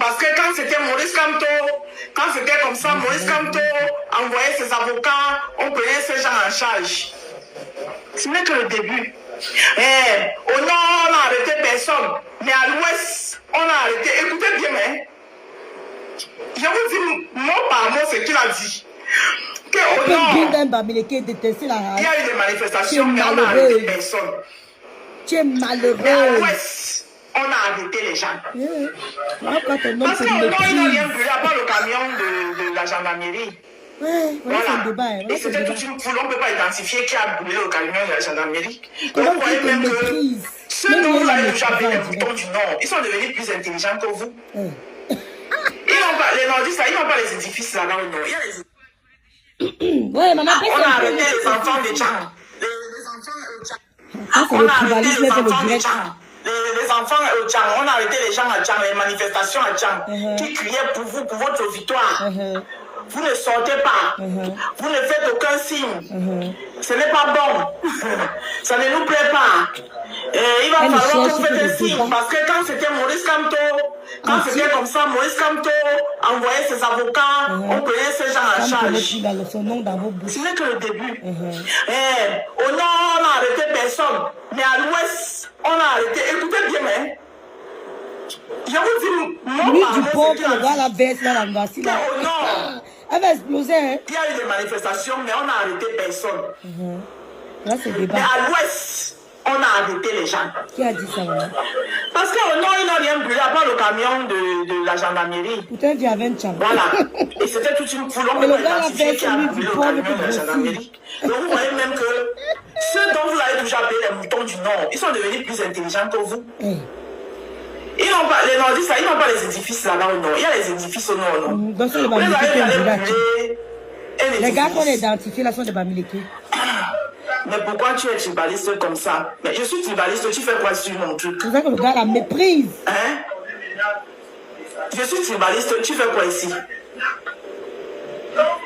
parce que quand c'était Maurice Kamto, quand c'était comme ça, Maurice Kamto envoyait ses avocats, on prenait ces gens en charge. Ce n'est que le début. Au nord, on n'a arrêté personne, mais à l'ouest, on a arrêté. Écoutez bien, mais je vous dis mot par mot ce qu'il a dit. Au nord, il y a eu des manifestations, mais on n'a arrêté personne. Tu es malheureux. Mais à l'ouest, on a arrêté les gens. Parce qu'au nord, il n'a rien brûlé à part le camion de la gendarmerie. Voilà. Et c'était toute une foule, on ne peut pas identifier qui a brûlé le camion de la gendarmerie. Vous voyez même que ceux dont vous avez déjà appelé les boutons du Nord, ils sont devenus plus intelligents que vous. Les nordistes, ils n'ont pas les édifices là-bas au Nord. On a arrêté les enfants de Tchang. On a arrêté les enfants de Tchang. Les enfants au Tchang, on a arrêté les gens à Tchang, les manifestations à Tchang, qui criaient pour vous, pour votre victoire. Vous ne sortez pas. Vous ne faites aucun signe. Ce n'est pas bon. Ça ne nous plaît pas. Il va falloir que vous faites un signe. Parce que quand c'était Maurice Kamto, quand c'était comme ça, Maurice Kamto envoyait ses avocats, on prenait ces gens en charge. Ce n'est que le début. Au nord, on n'a arrêté personne. Mais à l'ouest, on a arrêté. Écoutez bien, mais je vous dis, lui du pauvre, le gars la baisse là, la voici là. Au nord, elle va exploser. Hein? Il y a eu des manifestations, mais on n'a arrêté personne. Là, c'est débat. Mais à l'ouest, on a arrêté les gens. Qui a dit ça, là? Parce qu'au nord, il n'a rien brûlé à part le camion de la gendarmerie. Pourtant, il y avait un tcham. Voilà. Et c'était toute une foule. On ne peut pas identifier qui a brûlé le camion de la gendarmerie. Donc vous voyez même que ceux dont vous avez déjà appelé les moutons du Nord, ils sont devenus plus intelligents que vous. Ils n'ont pas, les nordistes, ils n'ont pas les édifices là-bas au nord. Il y a les édifices au nord, non? Donc, c'est les Bamileke. Les gars qu'on a identifiés là sont des Bamileke. Mais pourquoi tu es tribaliste comme ça? Mais je suis tribaliste, tu fais quoi sur mon truc? C'est ça que le gars la méprise. Hein? Je suis tribaliste, tu fais quoi ici?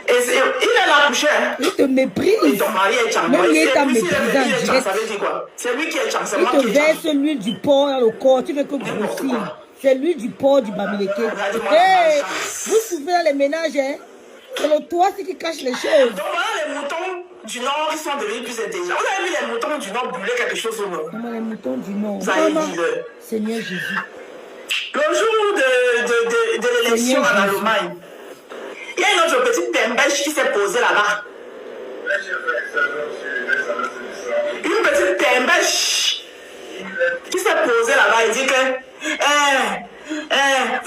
Et il est là couché. Hein? Il te méprise. Et ton mari est Tchang. Même lui est ta méprisant. Ça veut dire quoi? C'est lui qui est Tchang, c'est moi qui est Tchang. Il te verse l'huile du porc dans le corps. Tu veux que grossir. C'est l'huile du porc du Bamileke. Hey, vous souffrez dans les ménages, hein? C'est le toit qui cache les choses. Donc voilà, les moutons du Nord, ils sont devenus plus intelligents. Vous avez vu les moutons du Nord brûler quelque chose au Nord? Comment les moutons du Nord? Vous avez dit Seigneur Jésus. Le jour de l'élection en Allemagne, il y a une autre petite tembèche qui s'est posée là-bas. Une petite tembèche qui s'est posée là-bas et dit que